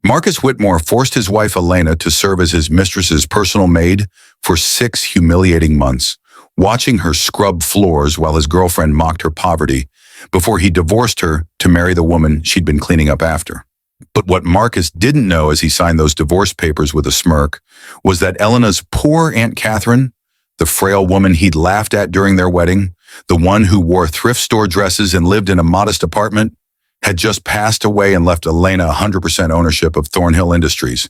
Marcus Whitmore forced his wife Elena to serve as his mistress's personal maid for 6 humiliating months, watching her scrub floors while his girlfriend mocked her poverty before he divorced her to marry the woman she'd been cleaning up after. But what Marcus didn't know as he signed those divorce papers with a smirk was that Elena's poor Aunt Catherine, the frail woman he'd laughed at during their wedding, the one who wore thrift store dresses and lived in a modest apartment, had just passed away and left Elena 100% ownership of Thornhill Industries,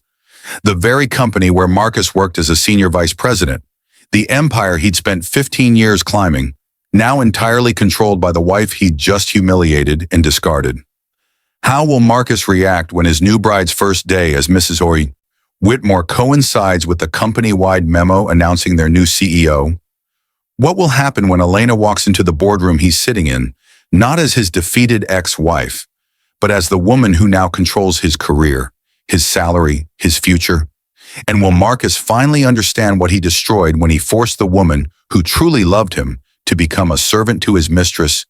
the very company where Marcus worked as a senior vice president, the empire he'd spent 15 years climbing, now entirely controlled by the wife he'd just humiliated and discarded. How will Marcus react when his new bride's first day as Mrs. Whitmore coincides with the company-wide memo announcing their new CEO? What will happen when Elena walks into the boardroom he's sitting in, not as his defeated ex-wife, but as the woman who now controls his career, his salary, his future? And will Marcus finally understand what he destroyed when he forced the woman who truly loved him to become a servant to his mistress,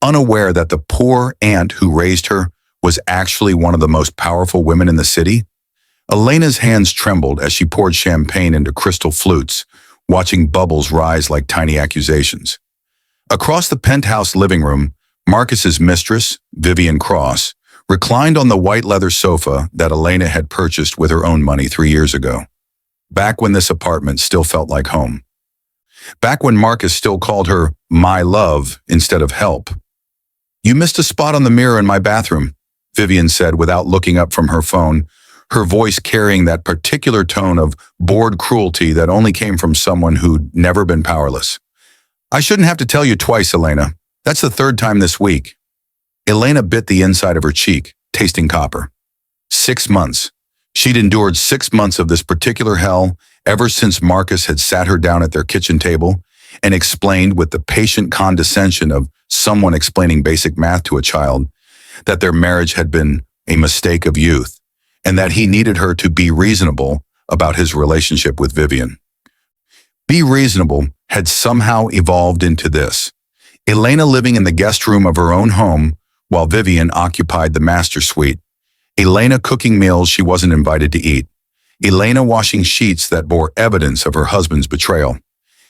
unaware that the poor aunt who raised her was actually one of the most powerful women in the city? Elena's hands trembled as she poured champagne into crystal flutes, watching bubbles rise like tiny accusations. Across the penthouse living room, Marcus's mistress, Vivian Cross, reclined on the white leather sofa that Elena had purchased with her own money 3 years ago, back when this apartment still felt like home. Back when Marcus still called her my love instead of help. "You missed a spot on the mirror in my bathroom," Vivian said without looking up from her phone, her voice carrying that particular tone of bored cruelty that only came from someone who'd never been powerless. "I shouldn't have to tell you twice, Elena. That's the 3rd time this week." Elena bit the inside of her cheek, tasting copper. 6 months. She'd endured 6 months of this particular hell ever since Marcus had sat her down at their kitchen table and explained with the patient condescension of someone explaining basic math to a child that their marriage had been a mistake of youth and that he needed her to be reasonable about his relationship with Vivian. Be reasonable had somehow evolved into this: Elena living in the guest room of her own home while Vivian occupied the master suite. Elena cooking meals she wasn't invited to eat. Elena washing sheets that bore evidence of her husband's betrayal.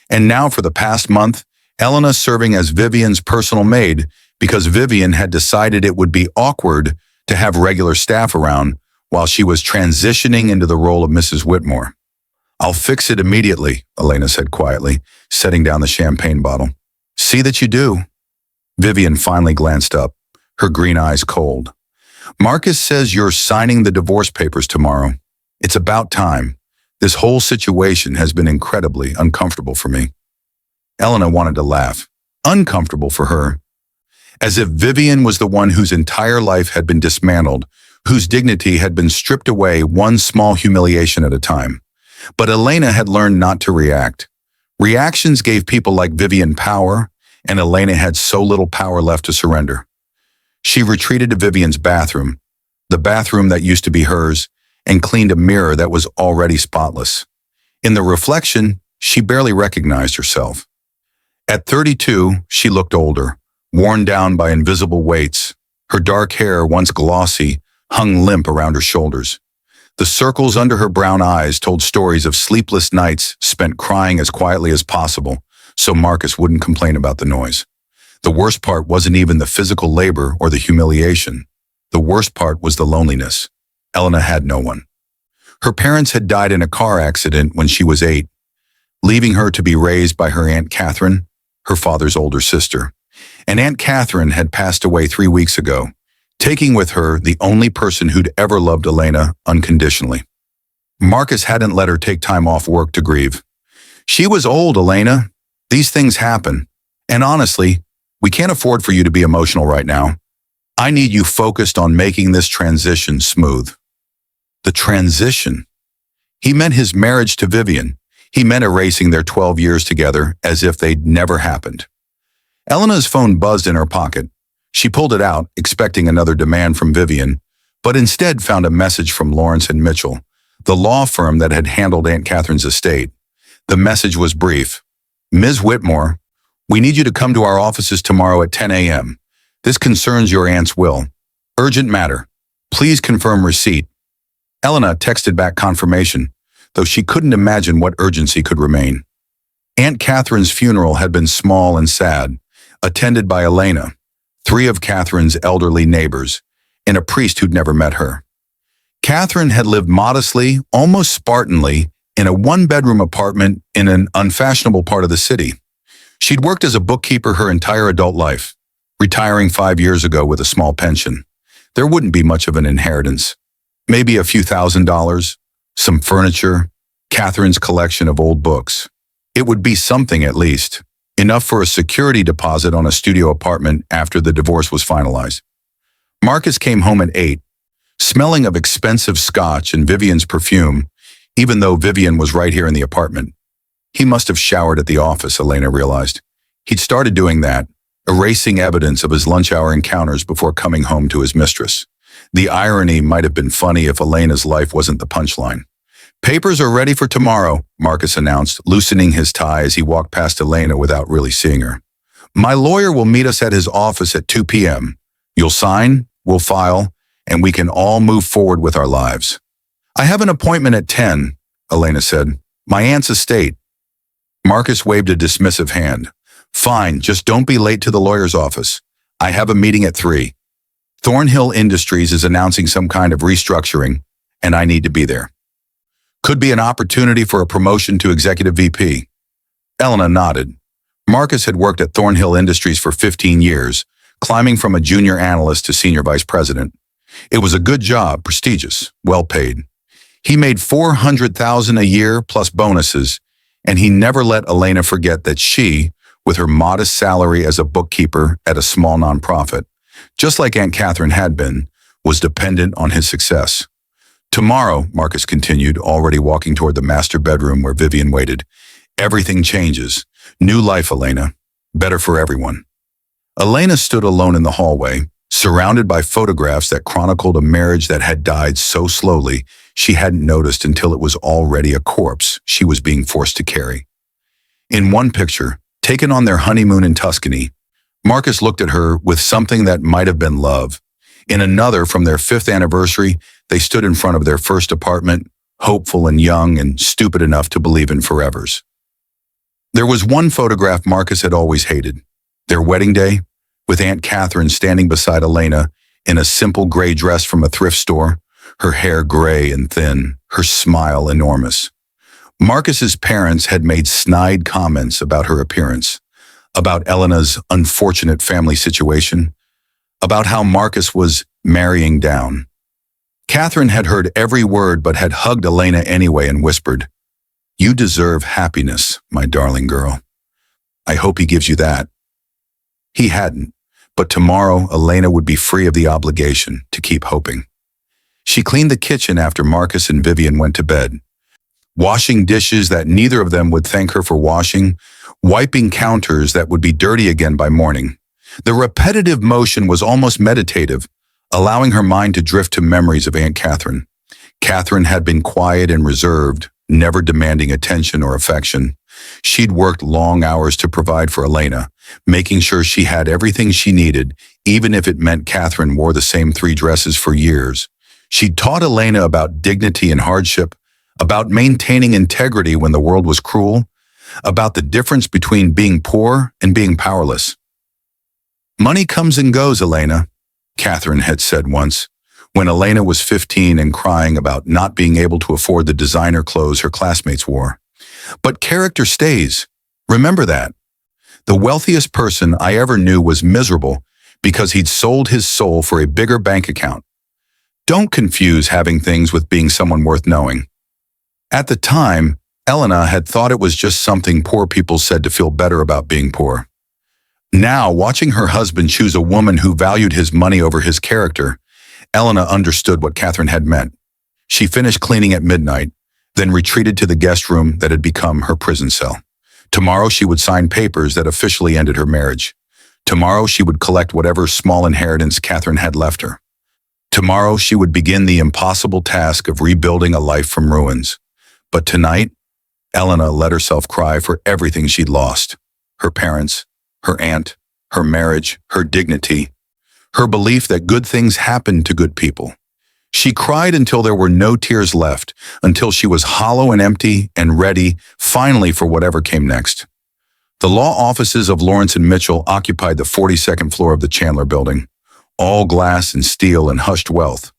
And now for the past month, Elena serving as Vivian's personal maid because Vivian had decided it would be awkward to have regular staff around while she was transitioning into the role of Mrs. Whitmore. "I'll fix it immediately," Elena said quietly, setting down the champagne bottle. "See that you do." Vivian finally glanced up, her green eyes cold. "Marcus says you're signing the divorce papers tomorrow. It's about time. This whole situation has been incredibly uncomfortable for me." Elena wanted to laugh. Uncomfortable for her. As if Vivian was the one whose entire life had been dismantled, whose dignity had been stripped away one small humiliation at a time. But Elena had learned not to react. Reactions gave people like Vivian power, and Elena had so little power left to surrender. She retreated to Vivian's bathroom, the bathroom that used to be hers, and cleaned a mirror that was already spotless. In the reflection, she barely recognized herself. At 32, she looked older, worn down by invisible weights. Her dark hair, once glossy, hung limp around her shoulders. The circles under her brown eyes told stories of sleepless nights spent crying as quietly as possible, so Marcus wouldn't complain about the noise. The worst part wasn't even the physical labor or the humiliation. The worst part was the loneliness. Elena had no one. Her parents had died in a car accident when she was 8, leaving her to be raised by her Aunt Catherine, her father's older sister. And Aunt Catherine had passed away 3 weeks ago, taking with her the only person who'd ever loved Elena unconditionally. Marcus hadn't let her take time off work to grieve. "She was old, Elena. These things happen. And honestly, we can't afford for you to be emotional right now. I need you focused on making this transition smooth." The transition. He meant his marriage to Vivian. He meant erasing their 12 years together as if they'd never happened. Elena's phone buzzed in her pocket. She pulled it out, expecting another demand from Vivian, but instead found a message from Lawrence and Mitchell, the law firm that had handled Aunt Catherine's estate. The message was brief. "Ms. Whitmore, we need you to come to our offices tomorrow at 10 a.m. This concerns your aunt's will. Urgent matter. Please confirm receipt." Elena texted back confirmation, though she couldn't imagine what urgency could remain. Aunt Catherine's funeral had been small and sad, attended by Elena, three of Catherine's elderly neighbors, and a priest who'd never met her. Catherine had lived modestly, almost Spartanly, in a one-bedroom apartment in an unfashionable part of the city. She'd worked as a bookkeeper her entire adult life, retiring 5 years ago with a small pension. There wouldn't be much of an inheritance. Maybe a few $1,000s, some furniture, Catherine's collection of old books. It would be something at least, enough for a security deposit on a studio apartment after the divorce was finalized. Marcus came home at 8, smelling of expensive scotch and Vivian's perfume, even though Vivian was right here in the apartment. He must have showered at the office, Elena realized. He'd started doing that, erasing evidence of his lunch hour encounters before coming home to his mistress. The irony might have been funny if Elena's life wasn't the punchline. "Papers are ready for tomorrow," Marcus announced, loosening his tie as he walked past Elena without really seeing her. "My lawyer will meet us at his office at 2 p.m. You'll sign, we'll file, and we can all move forward with our lives." "I have an appointment at 10, Elena said. "My aunt's estate." Marcus waved a dismissive hand. "Fine, just don't be late to the lawyer's office. I have a meeting at 3. Thornhill Industries is announcing some kind of restructuring, and I need to be there. Could be an opportunity for a promotion to executive VP. Elena nodded. Marcus had worked at Thornhill Industries for 15 years, climbing from a junior analyst to senior vice president. It was a good job, prestigious, well paid. He made $400,000 a year plus bonuses, and he never let Elena forget that she, with her modest salary as a bookkeeper at a small nonprofit, just like Aunt Catherine had been, was dependent on his success. "Tomorrow," Marcus continued, already walking toward the master bedroom where Vivian waited, "everything changes. New life, Elena. Better for everyone." Elena stood alone in the hallway, surrounded by photographs that chronicled a marriage that had died so slowly she hadn't noticed until it was already a corpse she was being forced to carry. In one picture, taken on their honeymoon in Tuscany, Marcus looked at her with something that might have been love. In another, from their 5th anniversary, they stood in front of their first apartment, hopeful and young and stupid enough to believe in forevers. There was one photograph Marcus had always hated, their wedding day, with Aunt Catherine standing beside Elena in a simple gray dress from a thrift store, her hair gray and thin, her smile enormous. Marcus's parents had made snide comments about her appearance, about Elena's unfortunate family situation, about how Marcus was marrying down. Catherine had heard every word but had hugged Elena anyway and whispered, "You deserve happiness, my darling girl. I hope he gives you that." He hadn't, but tomorrow Elena would be free of the obligation to keep hoping. She cleaned the kitchen after Marcus and Vivian went to bed, washing dishes that neither of them would thank her for washing, wiping counters that would be dirty again by morning. The repetitive motion was almost meditative, allowing her mind to drift to memories of Aunt Catherine. Catherine had been quiet and reserved, never demanding attention or affection. She'd worked long hours to provide for Elena, making sure she had everything she needed, even if it meant Catherine wore the same 3 dresses for years. She'd taught Elena about dignity and hardship, about maintaining integrity when the world was cruel, about the difference between being poor and being powerless. "Money comes and goes, Elena," Catherine had said once, when Elena was 15 and crying about not being able to afford the designer clothes her classmates wore. "But character stays. Remember that. The wealthiest person I ever knew was miserable because he'd sold his soul for a bigger bank account. Don't confuse having things with being someone worth knowing." At the time, Elena had thought it was just something poor people said to feel better about being poor. Now, watching her husband choose a woman who valued his money over his character, Elena understood what Catherine had meant. She finished cleaning at midnight, then retreated to the guest room that had become her prison cell. Tomorrow she would sign papers that officially ended her marriage. Tomorrow she would collect whatever small inheritance Catherine had left her. Tomorrow she would begin the impossible task of rebuilding a life from ruins. But tonight, Elena let herself cry for everything she'd lost. Her parents, her aunt, her marriage, her dignity, her belief that good things happen to good people. She cried until there were no tears left, until she was hollow and empty and ready, finally, for whatever came next. The law offices of Lawrence and Mitchell occupied the 42nd floor of the Chandler building, all glass and steel and hushed wealth.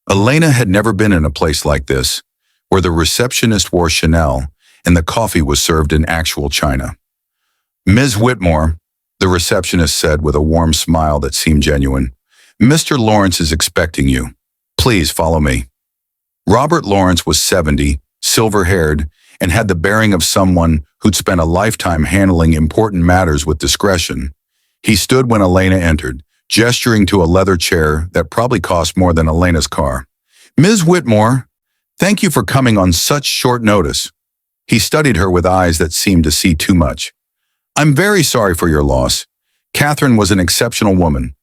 Elena had never been in a place like this, where the receptionist wore Chanel and the coffee was served in actual china. "Ms. Whitmore," the receptionist said with a warm smile that seemed genuine, "Mr. Lawrence is expecting you. Please follow me." Robert Lawrence was 70, silver-haired, and had the bearing of someone who'd spent a lifetime handling important matters with discretion. He stood when Elena entered, gesturing to a leather chair that probably cost more than Elena's car. "Ms. Whitmore, thank you for coming on such short notice." He studied her with eyes that seemed to see too much. "I'm very sorry for your loss. Catherine was an exceptional woman."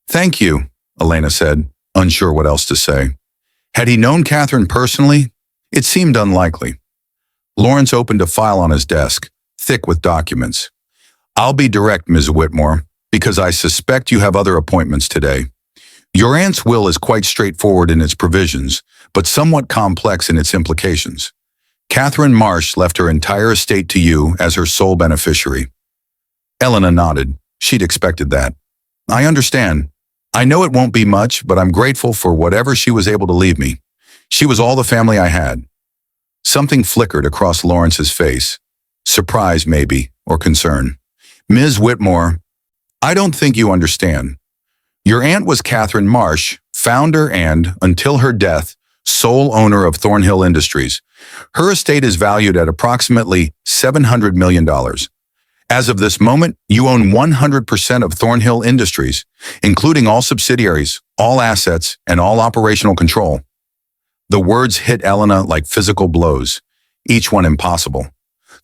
"Thank you," Elena said, unsure what else to say. Had he known Catherine personally? It seemed unlikely. Lawrence opened a file on his desk, thick with documents. "I'll be direct, Ms. Whitmore, because I suspect you have other appointments today. Your aunt's will is quite straightforward in its provisions, but somewhat complex in its implications. Catherine Marsh left her entire estate to you as her sole beneficiary." Elena nodded. She'd expected that. "I understand. I know it won't be much, but I'm grateful for whatever she was able to leave me. She was all the family I had." Something flickered across Lawrence's face. Surprise, maybe, or concern. "Ms. Whitmore, I don't think you understand. Your aunt was Catherine Marsh, founder and, until her death, sole owner of Thornhill Industries. Her estate is valued at approximately $700 million. As of this moment, you own 100% of Thornhill Industries, including all subsidiaries, all assets, and all operational control." The words hit Elena like physical blows, each one impossible.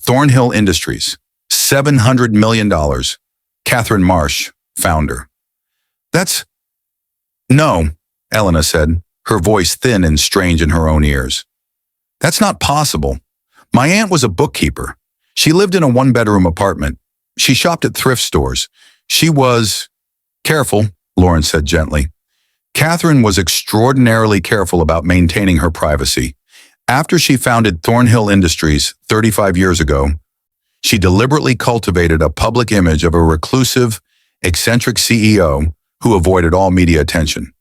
Thornhill Industries, $700 million. Catherine Marsh, founder. No, Elena said, her voice thin and strange in her own ears. "That's not possible. My aunt was a bookkeeper. She lived in a one-bedroom apartment. She shopped at thrift stores. She was—" "Careful," Lawrence said gently. "Catherine was extraordinarily careful about maintaining her privacy. After she founded Thornhill Industries 35 years ago, she deliberately cultivated a public image of a reclusive, eccentric CEO who avoided all media attention.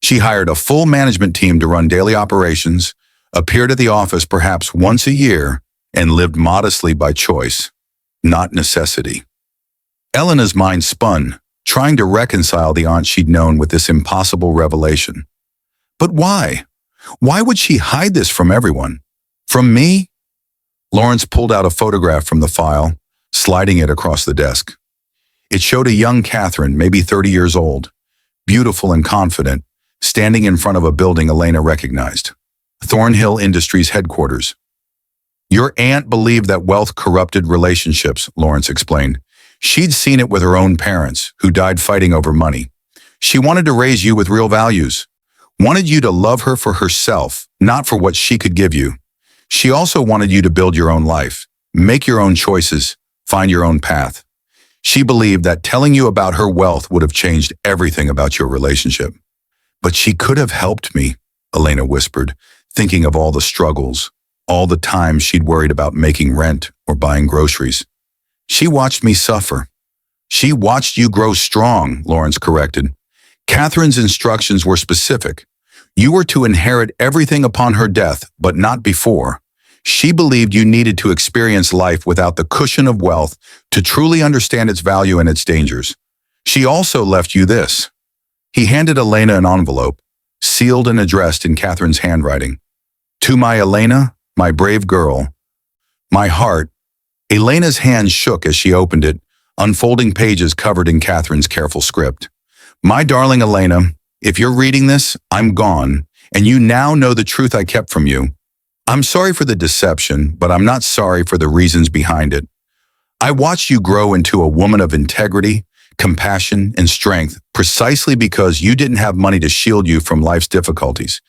She hired a full management team to run daily operations, appeared at the office perhaps once a year, and lived modestly by choice, not necessity." Elena's mind spun, trying to reconcile the aunt she'd known with this impossible revelation. But why? Why would she hide this from everyone? From me? Lawrence pulled out a photograph from the file, sliding it across the desk. It showed a young Catherine, maybe 30 years old, beautiful and confident, standing in front of a building Elena recognized. Thornhill Industries headquarters. "Your aunt believed that wealth corrupted relationships," Lawrence explained. "She'd seen it with her own parents, who died fighting over money. She wanted to raise you with real values, wanted you to love her for herself, not for what she could give you. She also wanted you to build your own life, make your own choices, find your own path. She believed that telling you about her wealth would have changed everything about your relationship." "But she could have helped me," Elena whispered, thinking of all the struggles, all the times she'd worried about making rent or buying groceries. "She watched me suffer." "She watched you grow strong," Lawrence corrected. "Catherine's instructions were specific. You were to inherit everything upon her death, but not before. She believed you needed to experience life without the cushion of wealth to truly understand its value and its dangers. She also left you this." He handed Elena an envelope, sealed and addressed in Catherine's handwriting. "To my Elena, my brave girl. My heart." Elena's hand shook as she opened it, unfolding pages covered in Catherine's careful script. "My darling Elena, if you're reading this, I'm gone, and you now know the truth I kept from you. I'm sorry for the deception, but I'm not sorry for the reasons behind it. I watched you grow into a woman of integrity, compassion, and strength precisely because you didn't have money to shield you from life's difficulties.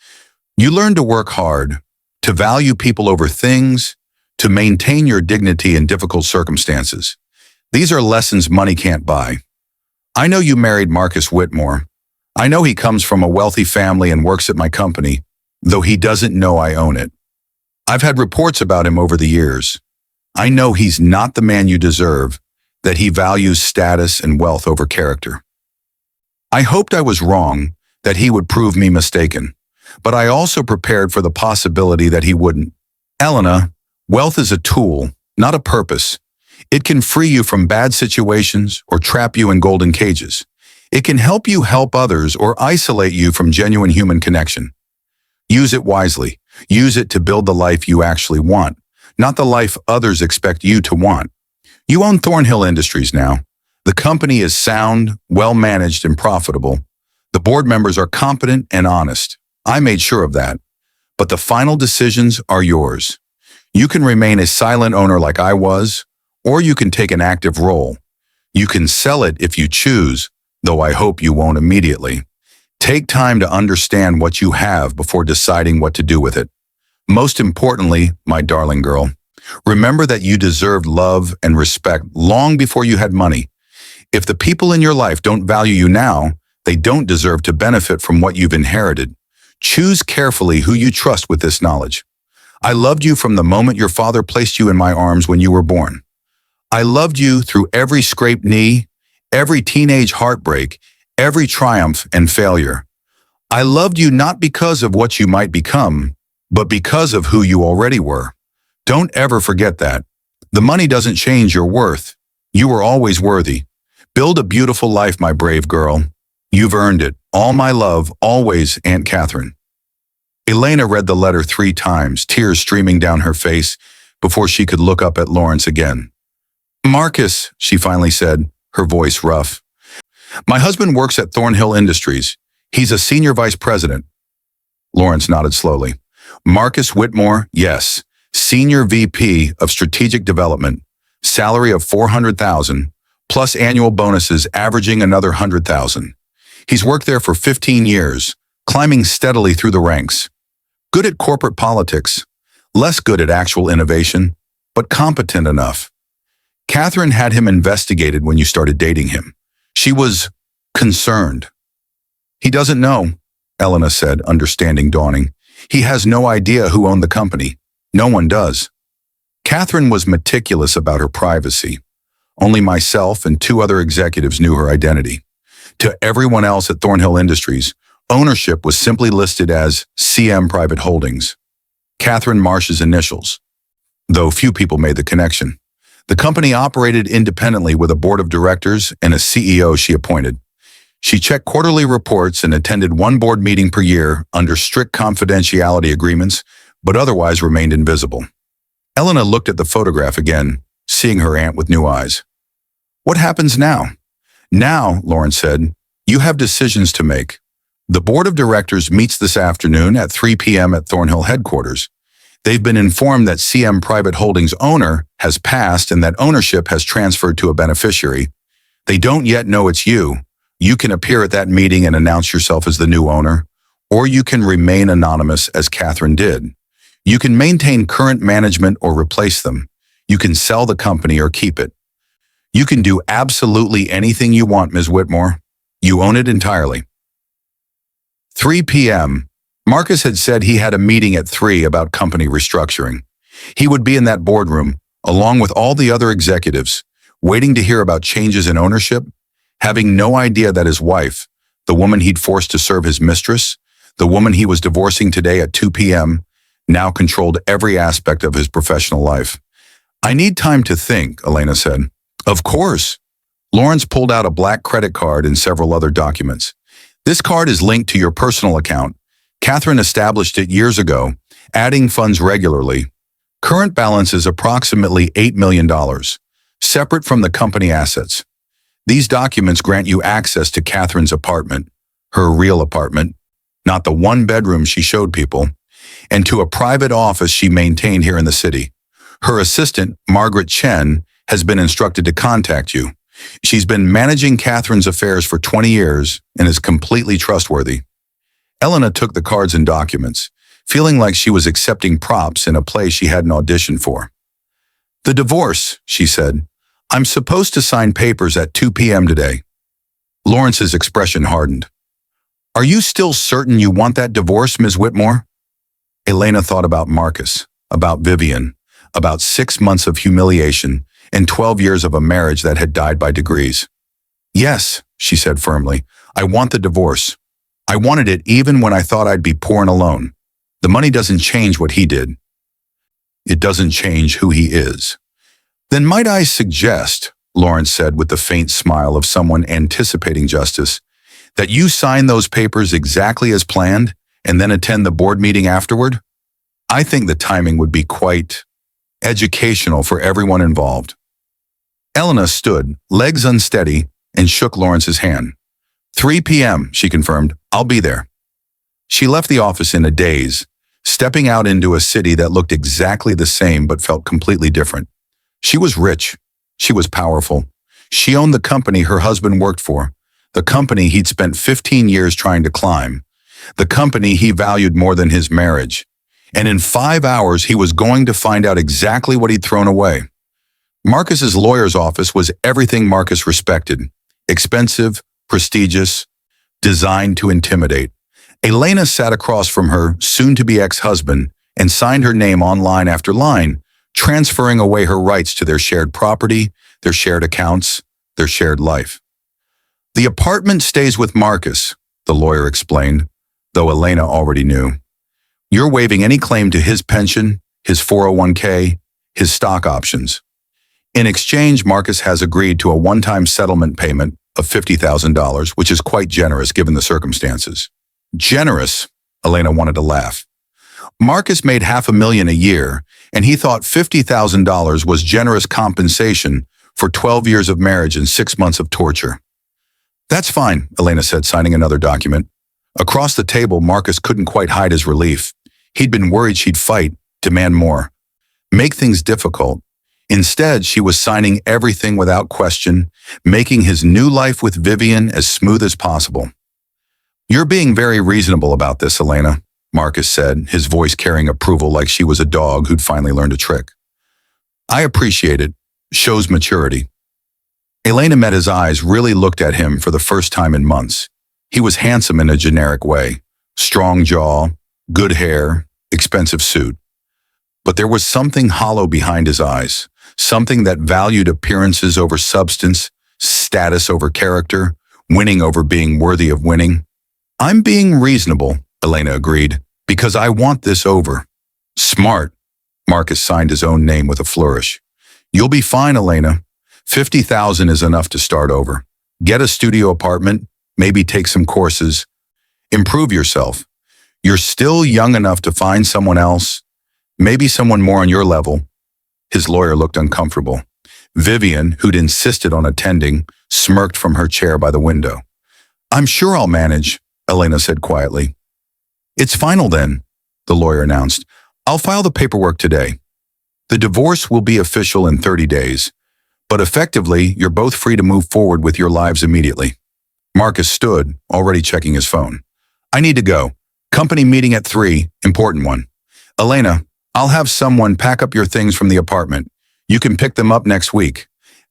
You learned to work hard, to value people over things, to maintain your dignity in difficult circumstances. These are lessons money can't buy. I know you married Marcus Whitmore. I know he comes from a wealthy family and works at my company, though he doesn't know I own it. I've had reports about him over the years. I know he's not the man you deserve, that he values status and wealth over character. I hoped I was wrong, that he would prove me mistaken, but I also prepared for the possibility that he wouldn't. Elena, wealth is a tool, not a purpose. It can free you from bad situations or trap you in golden cages. It can help you help others or isolate you from genuine human connection. Use it wisely. Use it to build the life you actually want, not the life others expect you to want. You own Thornhill Industries now. The company is sound, well-managed, and profitable. The board members are competent and honest. I made sure of that. But the final decisions are yours. You can remain a silent owner like I was, or you can take an active role. You can sell it if you choose, though I hope you won't immediately. Take time to understand what you have before deciding what to do with it. Most importantly, my darling girl, remember that you deserved love and respect long before you had money. If the people in your life don't value you now, they don't deserve to benefit from what you've inherited. Choose carefully who you trust with this knowledge. I loved you from the moment your father placed you in my arms when you were born. I loved you through every scraped knee, every teenage heartbreak, every triumph and failure. I loved you not because of what you might become, but because of who you already were. Don't ever forget that. The money doesn't change your worth. You were always worthy. Build a beautiful life, my brave girl. You've earned it. All my love, always, Aunt Catherine. Elena read the letter 3 times, tears streaming down her face, before she could look up at Lawrence again. Marcus, she finally said, her voice rough. My husband works at Thornhill Industries. He's a senior vice president. Lawrence nodded slowly. Marcus Whitmore, yes. Senior VP of Strategic Development. Salary of $400,000, plus annual bonuses averaging another $100,000. He's worked there for 15 years, climbing steadily through the ranks. Good at corporate politics, less good at actual innovation, but competent enough. Catherine had him investigated when you started dating him. She was concerned. He doesn't know, Elena said, understanding dawning. He has no idea who owned the company. No one does. Catherine was meticulous about her privacy. Only myself and 2 other executives knew her identity. To everyone else at Thornhill Industries, ownership was simply listed as CM Private Holdings, Catherine Marsh's initials, though few people made the connection. The company operated independently with a board of directors and a CEO she appointed. She checked quarterly reports and attended 1 board meeting per year under strict confidentiality agreements, but otherwise remained invisible. Elena looked at the photograph again, seeing her aunt with new eyes. What happens now? Now, Lawrence said, you have decisions to make. The board of directors meets this afternoon at 3 p.m. at Thornhill headquarters. They've been informed that CM Private Holdings owner has passed and that ownership has transferred to a beneficiary. They don't yet know it's you. You can appear at that meeting and announce yourself as the new owner, or you can remain anonymous as Catherine did. You can maintain current management or replace them. You can sell the company or keep it. You can do absolutely anything you want, Ms. Whitmore. You own it entirely. 3 p.m. Marcus had said he had a meeting at 3 about company restructuring. He would be in that boardroom, along with all the other executives, waiting to hear about changes in ownership, having no idea that his wife, the woman he'd forced to serve his mistress, the woman he was divorcing today at 2 p.m., now controlled every aspect of his professional life. I need time to think, Elena said. Of course. Lawrence pulled out a black credit card and several other documents. This card is linked to your personal account. Catherine established it years ago, adding funds regularly. Current balance is approximately $8 million, separate from the company assets. These documents grant you access to Catherine's apartment, her real apartment, not the 1-bedroom she showed people, and to a private office she maintained here in the city. Her assistant, Margaret Chen, has been instructed to contact you. She's been managing Catherine's affairs for 20 years and is completely trustworthy. Elena took the cards and documents, feeling like she was accepting props in a play she hadn't auditioned for. The divorce, she said. I'm supposed to sign papers at 2 p.m. today. Lawrence's expression hardened. Are you still certain you want that divorce, Ms. Whitmore? Elena thought about Marcus, about Vivian, about 6 months of humiliation, and 12 years of a marriage that had died by degrees. Yes, she said firmly, I want the divorce. I wanted it even when I thought I'd be poor and alone. The money doesn't change what he did. It doesn't change who he is. Then might I suggest, Lawrence said with the faint smile of someone anticipating justice, that you sign those papers exactly as planned and then attend the board meeting afterward? I think the timing would be quite educational for everyone involved. Elena stood, legs unsteady, and shook Lawrence's hand. 3 p.m., she confirmed. I'll be there. She left the office in a daze, stepping out into a city that looked exactly the same but felt completely different. She was rich. She was powerful. She owned the company her husband worked for, the company he'd spent 15 years trying to climb, the company he valued more than his marriage. And in 5 hours, he was going to find out exactly what he'd thrown away. Marcus's lawyer's office was everything Marcus respected. Expensive, prestigious, designed to intimidate. Elena sat across from her soon-to-be ex-husband and signed her name on line after line, transferring away her rights to their shared property, their shared accounts, their shared life. The apartment stays with Marcus, the lawyer explained, though Elena already knew. You're waiving any claim to his pension, his 401k, his stock options. In exchange, Marcus has agreed to a one-time settlement payment of $50,000, which is quite generous given the circumstances. Generous? Elena wanted to laugh. Marcus made $500,000 a year, and he thought $50,000 was generous compensation for 12 years of marriage and 6 months of torture. That's fine, Elena said, signing another document. Across the table, Marcus couldn't quite hide his relief. He'd been worried she'd fight, demand more, make things difficult. Instead, she was signing everything without question, making his new life with Vivian as smooth as possible. You're being very reasonable about this, Elena, Marcus said, his voice carrying approval like she was a dog who'd finally learned a trick. I appreciate it. Shows maturity. Elena met his eyes, really looked at him for the first time in months. He was handsome in a generic way. Strong jaw, good hair, expensive suit. But there was something hollow behind his eyes, something that valued appearances over substance, status over character, winning over being worthy of winning. I'm being reasonable, Elena agreed, because I want this over. Smart. Marcus signed his own name with a flourish. You'll be fine, Elena. $50,000 is enough to start over. Get a studio apartment, maybe take some courses. Improve yourself. You're still young enough to find someone else, maybe someone more on your level. His lawyer looked uncomfortable. Vivian, who'd insisted on attending, smirked from her chair by the window. I'm sure I'll manage, Elena said quietly. It's final then, the lawyer announced. I'll file the paperwork today. The divorce will be official in 30 days, but effectively, you're both free to move forward with your lives immediately. Marcus stood, already checking his phone. I need to go. Company meeting at 3, important one. Elena, I'll have someone pack up your things from the apartment. You can pick them up next week.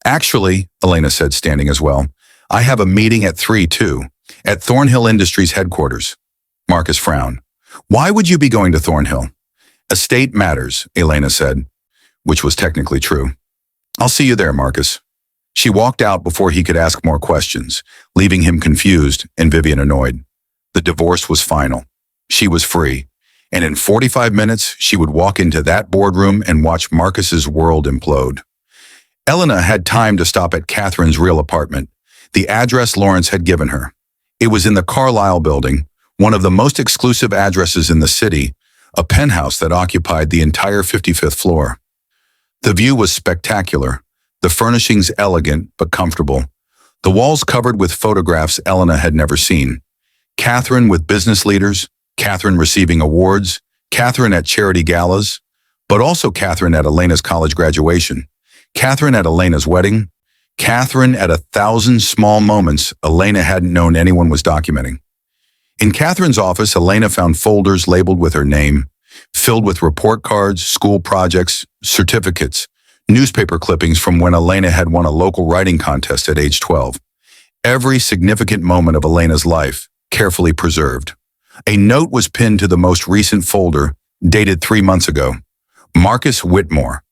Actually, Elena said, standing as well, I have a meeting at 3 too, at Thornhill Industries headquarters. Marcus frowned. Why would you be going to Thornhill? Estate matters, Elena said, which was technically true. I'll see you there, Marcus. She walked out before he could ask more questions, leaving him confused and Vivian annoyed. The divorce was final. She was free. And in 45 minutes, she would walk into that boardroom and watch Marcus's world implode. Elena had time to stop at Catherine's real apartment, the address Lawrence had given her. It was in the Carlisle building, one of the most exclusive addresses in the city, a penthouse that occupied the entire 55th floor. The view was spectacular, the furnishings elegant but comfortable, the walls covered with photographs Elena had never seen. Catherine with business leaders, Catherine receiving awards, Catherine at charity galas, but also Catherine at Elena's college graduation, Catherine at Elena's wedding, Catherine at 1,000 small moments Elena hadn't known anyone was documenting. In Catherine's office, Elena found folders labeled with her name, filled with report cards, school projects, certificates, newspaper clippings from when Elena had won a local writing contest at age 12. Every significant moment of Elena's life, carefully preserved. A note was pinned to the most recent folder, dated 3 months ago. Marcus Whitmore.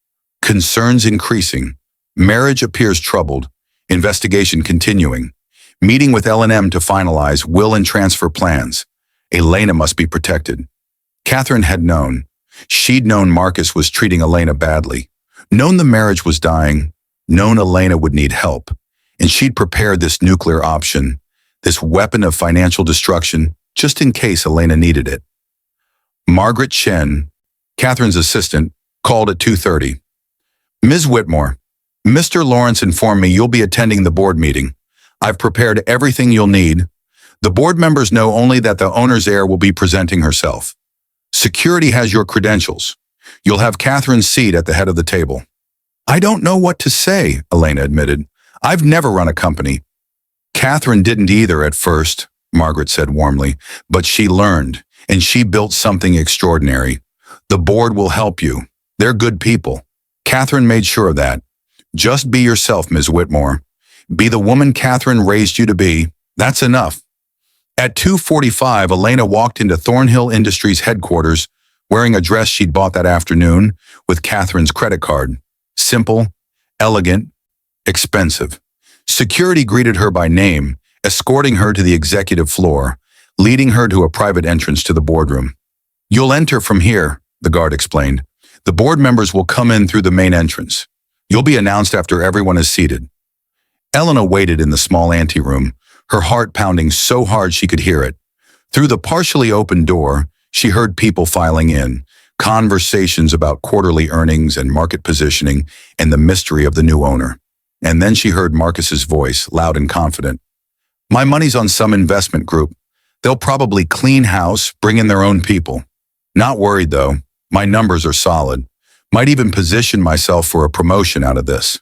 Concerns increasing. Marriage appears troubled. Investigation continuing. Meeting with L&M to finalize will and transfer plans. Elena must be protected. Catherine had known. She'd known Marcus was treating Elena badly. Known the marriage was dying. Known Elena would need help. And she'd prepared this nuclear option, this weapon of financial destruction, just in case Elena needed it. Margaret Chen, Catherine's assistant, called at 2:30. Ms. Whitmore, Mr. Lawrence informed me you'll be attending the board meeting. I've prepared everything you'll need. The board members know only that the owner's heir will be presenting herself. Security has your credentials. You'll have Catherine's seat at the head of the table. I don't know what to say, Elena admitted. I've never run a company. Catherine didn't either at first, Margaret said warmly, but she learned, and she built something extraordinary. The board will help you. They're good people. Catherine made sure of that. Just be yourself, Ms. Whitmore. Be the woman Catherine raised you to be. That's enough. At 2:45, Elena walked into Thornhill Industries headquarters, wearing a dress she'd bought that afternoon with Catherine's credit card. Simple, elegant, expensive. Security greeted her by name, escorting her to the executive floor, leading her to a private entrance to the boardroom. You'll enter from here, the guard explained. The board members will come in through the main entrance. You'll be announced after everyone is seated. Elena waited in the small anteroom, her heart pounding so hard she could hear it. Through the partially open door, she heard people filing in, conversations about quarterly earnings and market positioning and the mystery of the new owner. And then she heard Marcus's voice, loud and confident. My money's on some investment group. They'll probably clean house, bring in their own people. Not worried, though. My numbers are solid. Might even position myself for a promotion out of this.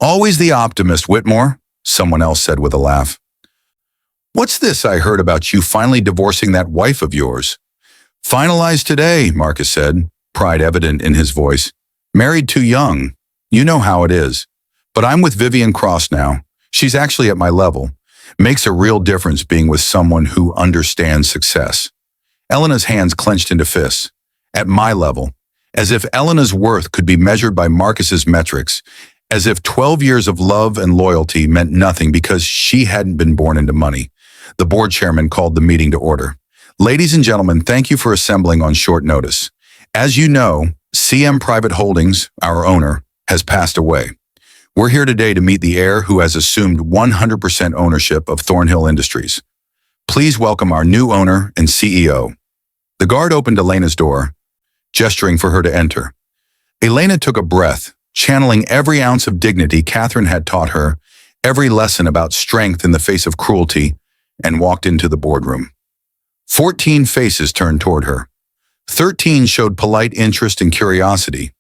Always the optimist, Whitmore, someone else said with a laugh. What's this I heard about you finally divorcing that wife of yours? Finalized today, Marcus said, pride evident in his voice. Married too young. You know how it is. But I'm with Vivian Cross now. She's actually at my level. Makes a real difference being with someone who understands success. Elena's hands clenched into fists. At my level. As if Elena's worth could be measured by Marcus's metrics. As if 12 years of love and loyalty meant nothing because she hadn't been born into money. The board chairman called the meeting to order. Ladies and gentlemen, thank you for assembling on short notice. As you know, CM Private Holdings, our owner, has passed away. We're here today to meet the heir who has assumed 100% ownership of Thornhill Industries. Please welcome our new owner and CEO. The guard opened Elena's door, gesturing for her to enter. Elena took a breath, channeling every ounce of dignity Catherine had taught her, every lesson about strength in the face of cruelty, and walked into the boardroom. 14 faces turned toward her. 13 showed polite interest and curiosity.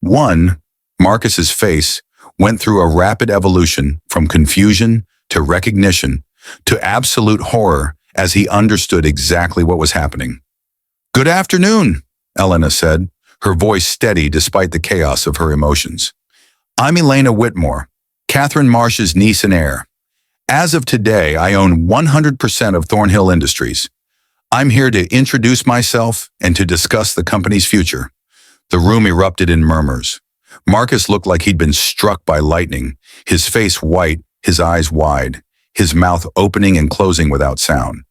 One, Marcus's face, went through a rapid evolution from confusion to recognition to absolute horror as he understood exactly what was happening. Good afternoon, Elena said, her voice steady despite the chaos of her emotions. I'm Elena Whitmore, Catherine Marsh's niece and heir. As of today, I own 100% of Thornhill Industries. I'm here to introduce myself and to discuss the company's future. The room erupted in murmurs. Marcus looked like he'd been struck by lightning, his face white, his eyes wide, his mouth opening and closing without sound.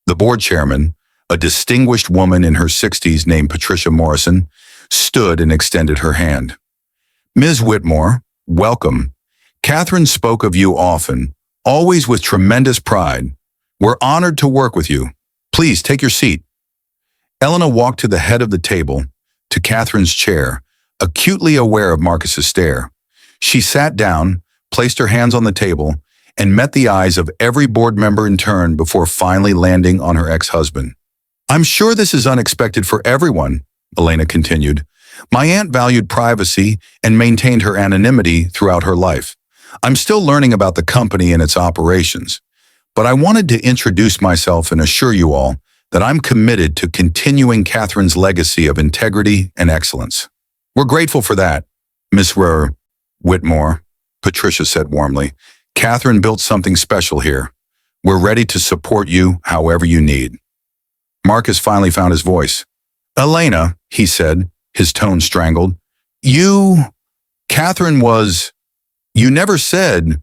The board chairman, a distinguished woman in her 60s named Patricia Morrison, stood and extended her hand. Ms. Whitmore, welcome. Catherine spoke of you often, always with tremendous pride. We're honored to work with you. Please take your seat. Elena walked to the head of the table, to Catherine's chair, acutely aware of Marcus's stare. She sat down, placed her hands on the table, and met the eyes of every board member in turn before finally landing on her ex-husband. I'm sure this is unexpected for everyone, Elena continued. My aunt valued privacy and maintained her anonymity throughout her life. I'm still learning about the company and its operations, but I wanted to introduce myself and assure you all that I'm committed to continuing Catherine's legacy of integrity and excellence. We're grateful for that, Miss Whitmore, Patricia said warmly. Catherine built something special here. We're ready to support you however you need. Marcus finally found his voice. Elena, he said, his tone strangled. Catherine was... You never said...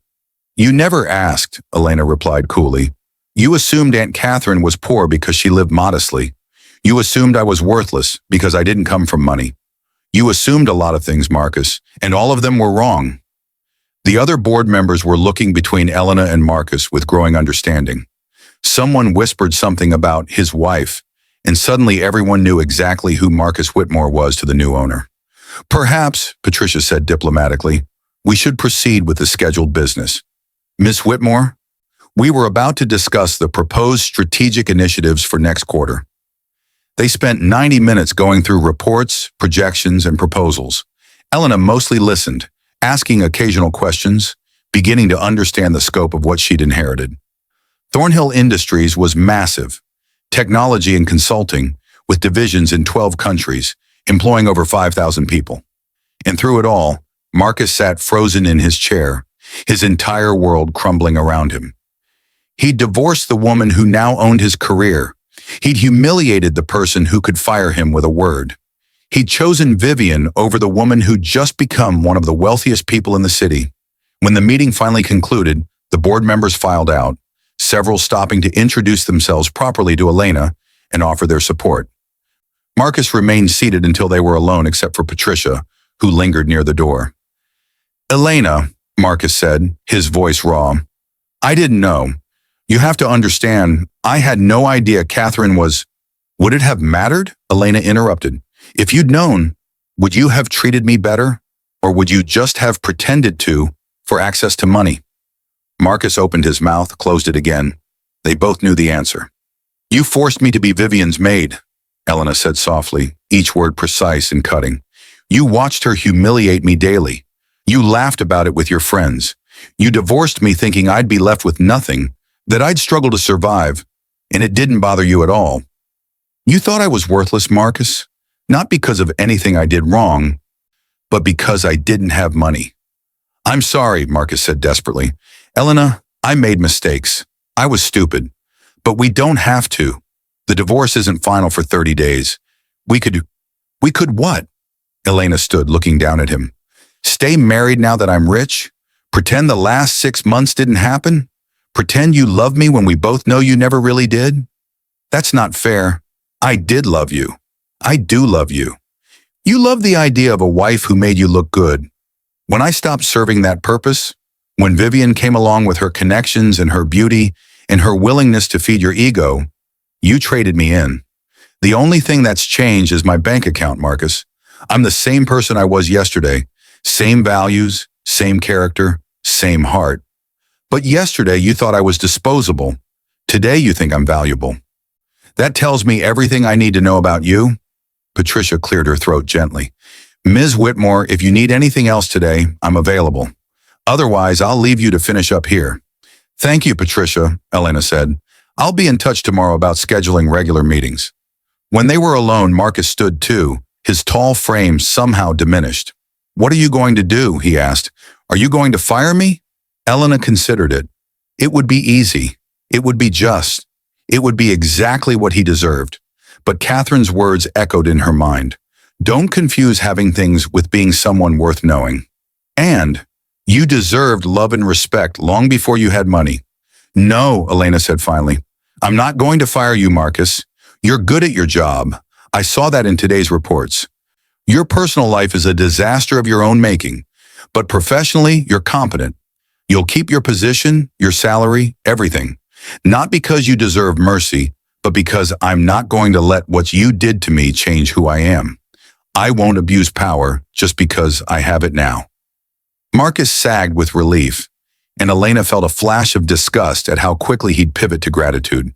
You never asked, Elena replied coolly. You assumed Aunt Catherine was poor because she lived modestly. You assumed I was worthless because I didn't come from money. You assumed a lot of things, Marcus, and all of them were wrong. The other board members were looking between Elena and Marcus with growing understanding. Someone whispered something about his wife, and suddenly everyone knew exactly who Marcus Whitmore was to the new owner. Perhaps, Patricia said diplomatically, we should proceed with the scheduled business. Miss Whitmore, we were about to discuss the proposed strategic initiatives for next quarter. They spent 90 minutes going through reports, projections, and proposals. Elena mostly listened, asking occasional questions, beginning to understand the scope of what she'd inherited. Thornhill Industries was massive, technology and consulting, with divisions in 12 countries, employing over 5,000 people. And through it all, Marcus sat frozen in his chair, his entire world crumbling around him. He'd divorced the woman who now owned his career. He'd humiliated the person who could fire him with a word. He'd chosen Vivian over the woman who'd just become one of the wealthiest people in the city. When the meeting finally concluded, the board members filed out, several stopping to introduce themselves properly to Elena and offer their support. Marcus remained seated until they were alone except for Patricia, who lingered near the door. Elena, Marcus said, his voice raw. I didn't know. You have to understand, I had no idea Catherine was... Would it have mattered? Elena interrupted. If you'd known, would you have treated me better? Or would you just have pretended to, for access to money? Marcus opened his mouth, closed it again. They both knew the answer. You forced me to be Vivian's maid, Elena said softly, each word precise and cutting. You watched her humiliate me daily. You laughed about it with your friends. You divorced me thinking I'd be left with nothing, that I'd struggle to survive, and it didn't bother you at all. You thought I was worthless, Marcus, not because of anything I did wrong, but because I didn't have money. I'm sorry, Marcus said desperately. Elena, I made mistakes. I was stupid. But we don't have to. The divorce isn't final for 30 days. We could what? Elena stood looking down at him. Stay married now that I'm rich? Pretend the last 6 months didn't happen? Pretend you love me when we both know you never really did? That's not fair. I did love you. I do love you. You love the idea of a wife who made you look good. When I stopped serving that purpose, when Vivian came along with her connections and her beauty and her willingness to feed your ego, you traded me in. The only thing that's changed is my bank account, Marcus. I'm the same person I was yesterday. Same values, same character, same heart. But yesterday you thought I was disposable. Today you think I'm valuable. That tells me everything I need to know about you. Patricia cleared her throat gently. Ms. Whitmore, if you need anything else today, I'm available. Otherwise, I'll leave you to finish up here. Thank you, Patricia, Elena said. I'll be in touch tomorrow about scheduling regular meetings. When they were alone, Marcus stood too, his tall frame somehow diminished. What are you going to do? He asked. Are you going to fire me? Elena considered it. It would be easy. It would be just. It would be exactly what he deserved. But Catherine's words echoed in her mind. Don't confuse having things with being someone worth knowing. And you deserved love and respect long before you had money. No, Elena said finally. I'm not going to fire you, Marcus. You're good at your job. I saw that in today's reports. Your personal life is a disaster of your own making, but professionally, you're competent. You'll keep your position, your salary, everything. Not because you deserve mercy, but because I'm not going to let what you did to me change who I am. I won't abuse power just because I have it now. Marcus sagged with relief, and Elena felt a flash of disgust at how quickly he'd pivot to gratitude,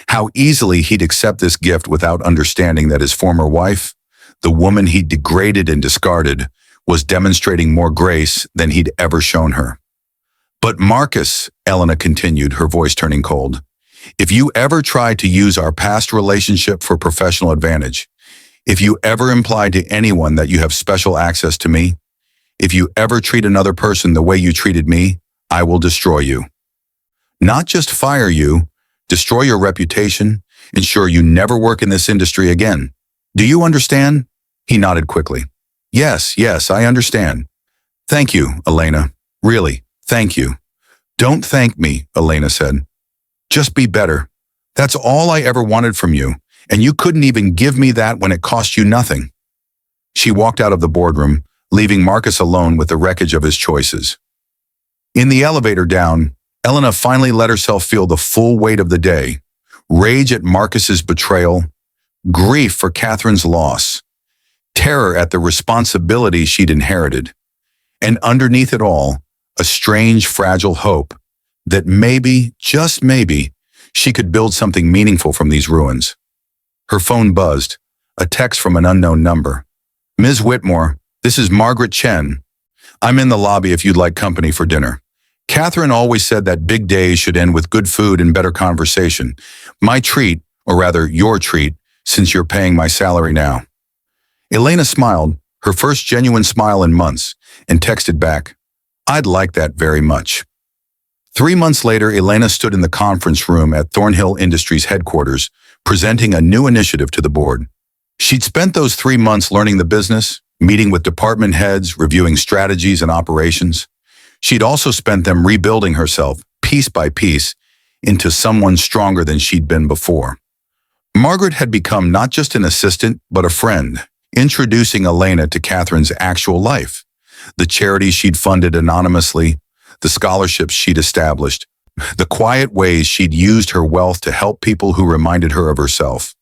how easily he'd accept this gift without understanding that his former wife, the woman he'd degraded and discarded, was demonstrating more grace than he'd ever shown her. But Marcus, Elena continued, her voice turning cold, if you ever try to use our past relationship for professional advantage, if you ever imply to anyone that you have special access to me, if you ever treat another person the way you treated me, I will destroy you. Not just fire you, destroy your reputation, ensure you never work in this industry again. Do you understand? He nodded quickly. Yes, I understand. Thank you, Elena. Really, thank you. Don't thank me, Elena said. Just be better. That's all I ever wanted from you, and you couldn't even give me that when it cost you nothing. She walked out of the boardroom, leaving Marcus alone with the wreckage of his choices. In the elevator down, Elena finally let herself feel the full weight of the day. Rage at Marcus's betrayal, grief for Catherine's loss, terror at the responsibility she'd inherited, and underneath it all, a strange, fragile hope that maybe, just maybe, she could build something meaningful from these ruins. Her phone buzzed, a text from an unknown number. Ms. Whitmore, this is Margaret Chen. I'm in the lobby if you'd like company for dinner. Catherine always said that big days should end with good food and better conversation. My treat, or rather your treat, since you're paying my salary now. Elena smiled, her first genuine smile in months, and texted back, I'd like that very much. 3 months later, Elena stood in the conference room at Thornhill Industries headquarters, presenting a new initiative to the board. She'd spent those 3 months learning the business, meeting with department heads, reviewing strategies and operations. She'd also spent them rebuilding herself, piece by piece, into someone stronger than she'd been before. Margaret had become not just an assistant, but a friend, introducing Elena to Catherine's actual life, the charities she'd funded anonymously, the scholarships she'd established, the quiet ways she'd used her wealth to help people who reminded her of herself.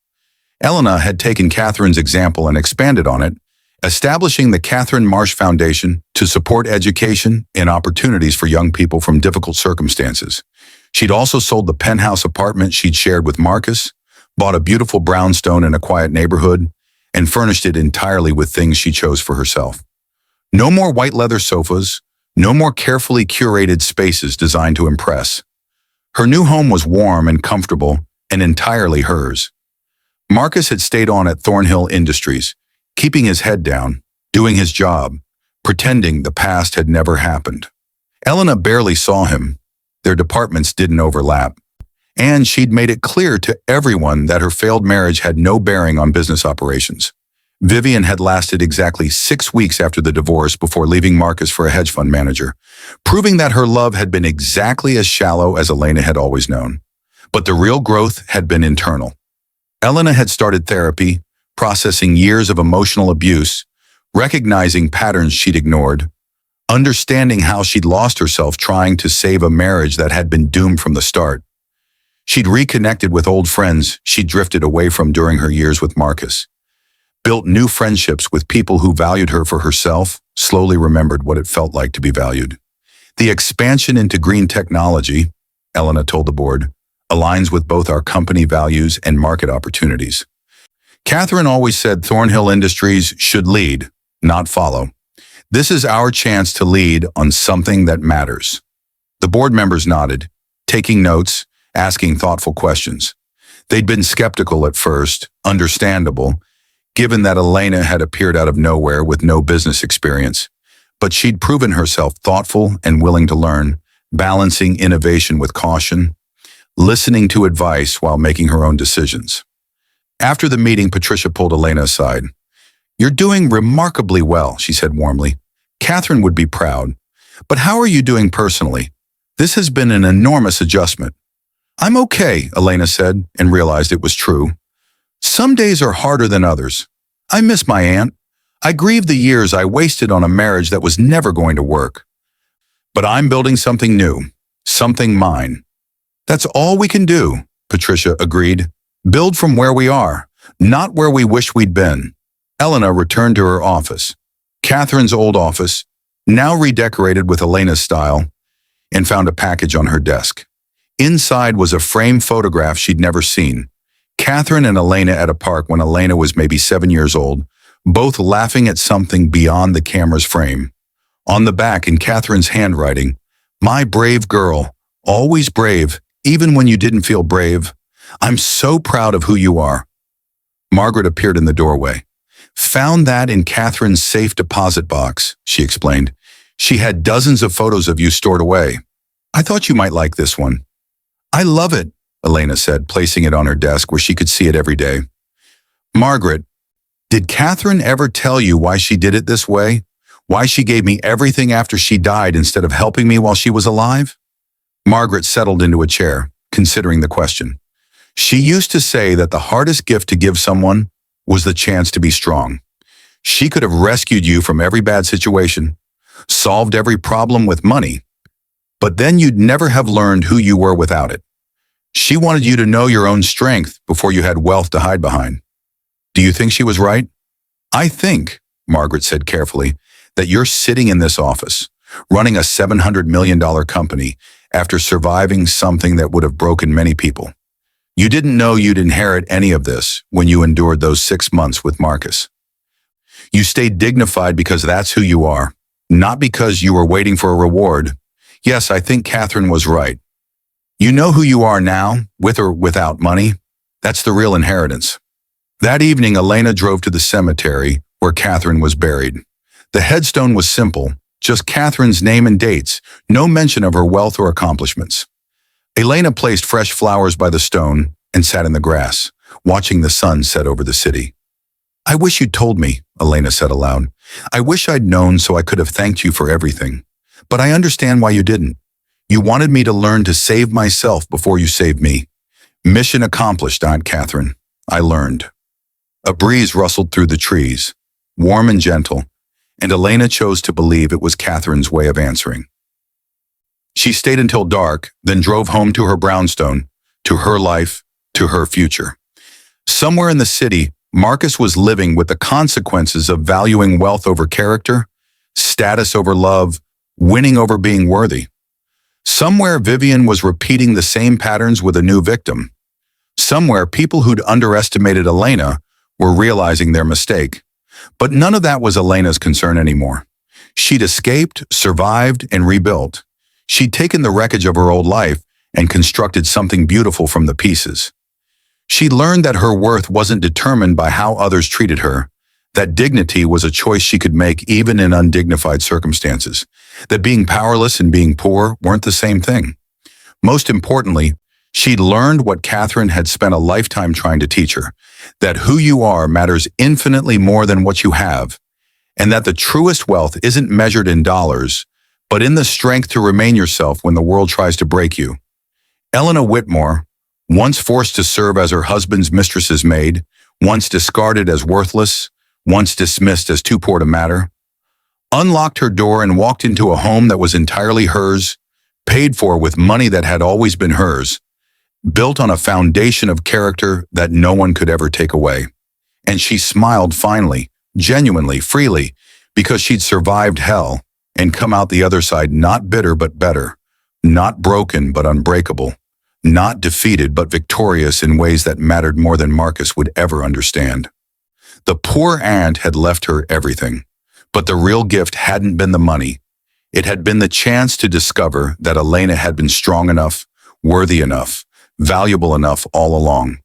Elena had taken Catherine's example and expanded on it, establishing the Catherine Marsh Foundation to support education and opportunities for young people from difficult circumstances. She'd also sold the penthouse apartment she'd shared with Marcus, bought a beautiful brownstone in a quiet neighborhood, and furnished it entirely with things she chose for herself. No more white leather sofas, no more carefully curated spaces designed to impress. Her new home was warm and comfortable and entirely hers. Marcus had stayed on at Thornhill Industries, keeping his head down, doing his job, pretending the past had never happened. Elena barely saw him. Their departments didn't overlap. And she'd made it clear to everyone that her failed marriage had no bearing on business operations. Vivian had lasted exactly 6 weeks after the divorce before leaving Marcus for a hedge fund manager, proving that her love had been exactly as shallow as Elena had always known. But the real growth had been internal. Elena had started therapy, processing years of emotional abuse, recognizing patterns she'd ignored, understanding how she'd lost herself trying to save a marriage that had been doomed from the start. She'd reconnected with old friends she'd drifted away from during her years with Marcus, built new friendships with people who valued her for herself, slowly remembered what it felt like to be valued. The expansion into green technology, Elena told the board, aligns with both our company values and market opportunities. Catherine always said Thornhill Industries should lead, not follow. This is our chance to lead on something that matters. The board members nodded, taking notes, asking thoughtful questions. They'd been skeptical at first, understandable, given that Elena had appeared out of nowhere with no business experience. But she'd proven herself thoughtful and willing to learn, balancing innovation with caution, listening to advice while making her own decisions. After the meeting, Patricia pulled Elena aside. You're doing remarkably well, she said warmly. Catherine would be proud. But how are you doing personally? This has been an enormous adjustment. I'm okay, Elena said, and realized it was true. Some days are harder than others. I miss my aunt. I grieve the years I wasted on a marriage that was never going to work. But I'm building something new, something mine. That's all we can do, Patricia agreed. Build from where we are, not where we wish we'd been. Elena returned to her office, Catherine's old office, now redecorated with Elena's style, and found a package on her desk. Inside was a framed photograph she'd never seen. Catherine and Elena at a park when Elena was maybe 7 years old, both laughing at something beyond the camera's frame. On the back, in Catherine's handwriting, "My brave girl, always brave, even when you didn't feel brave. I'm so proud of who you are." Margaret appeared in the doorway. "Found that in Catherine's safe deposit box," she explained. "She had dozens of photos of you stored away. I thought you might like this one." I love it, Elena said, placing it on her desk where she could see it every day. Margaret, did Catherine ever tell you why she did it this way? Why she gave me everything after she died instead of helping me while she was alive? Margaret settled into a chair, considering the question. She used to say that the hardest gift to give someone was the chance to be strong. She could have rescued you from every bad situation, solved every problem with money, but then you'd never have learned who you were without it. She wanted you to know your own strength before you had wealth to hide behind. Do you think she was right? I think, Margaret said carefully, that you're sitting in this office, running a $700 million company after surviving something that would have broken many people. You didn't know you'd inherit any of this when you endured those 6 months with Marcus. You stayed dignified because that's who you are, not because you were waiting for a reward. Yes, I think Catherine was right. You know who you are now, with or without money. That's the real inheritance. That evening, Elena drove to the cemetery where Catherine was buried. The headstone was simple, just Catherine's name and dates, no mention of her wealth or accomplishments. Elena placed fresh flowers by the stone and sat in the grass, watching the sun set over the city. I wish you'd told me, Elena said aloud. I wish I'd known so I could have thanked you for everything. But I understand why you didn't. You wanted me to learn to save myself before you saved me. Mission accomplished, Aunt Catherine. I learned. A breeze rustled through the trees, warm and gentle, and Elena chose to believe it was Catherine's way of answering. She stayed until dark, then drove home to her brownstone, to her life, to her future. Somewhere in the city, Marcus was living with the consequences of valuing wealth over character, status over love, winning over being worthy. Somewhere Vivian was repeating the same patterns with a new victim. Somewhere people who'd underestimated Elena were realizing their mistake. But none of that was Elena's concern anymore. She'd escaped, survived, and rebuilt. She'd taken the wreckage of her old life and constructed something beautiful from the pieces. She learned that her worth wasn't determined by how others treated her, that dignity was a choice she could make even in undignified circumstances, that being powerless and being poor weren't the same thing. Most importantly, she'd learned what Catherine had spent a lifetime trying to teach her, that who you are matters infinitely more than what you have, and that the truest wealth isn't measured in dollars, but in the strength to remain yourself when the world tries to break you. Elena Whitmore, once forced to serve as her husband's mistress's maid, once discarded as worthless, once dismissed as too poor to matter, unlocked her door and walked into a home that was entirely hers, paid for with money that had always been hers, built on a foundation of character that no one could ever take away. And she smiled finally, genuinely, freely, because she'd survived hell and come out the other side not bitter but better, not broken but unbreakable, not defeated but victorious in ways that mattered more than Marcus would ever understand. The poor aunt had left her everything, but the real gift hadn't been the money. It had been the chance to discover that Elena had been strong enough, worthy enough, valuable enough all along.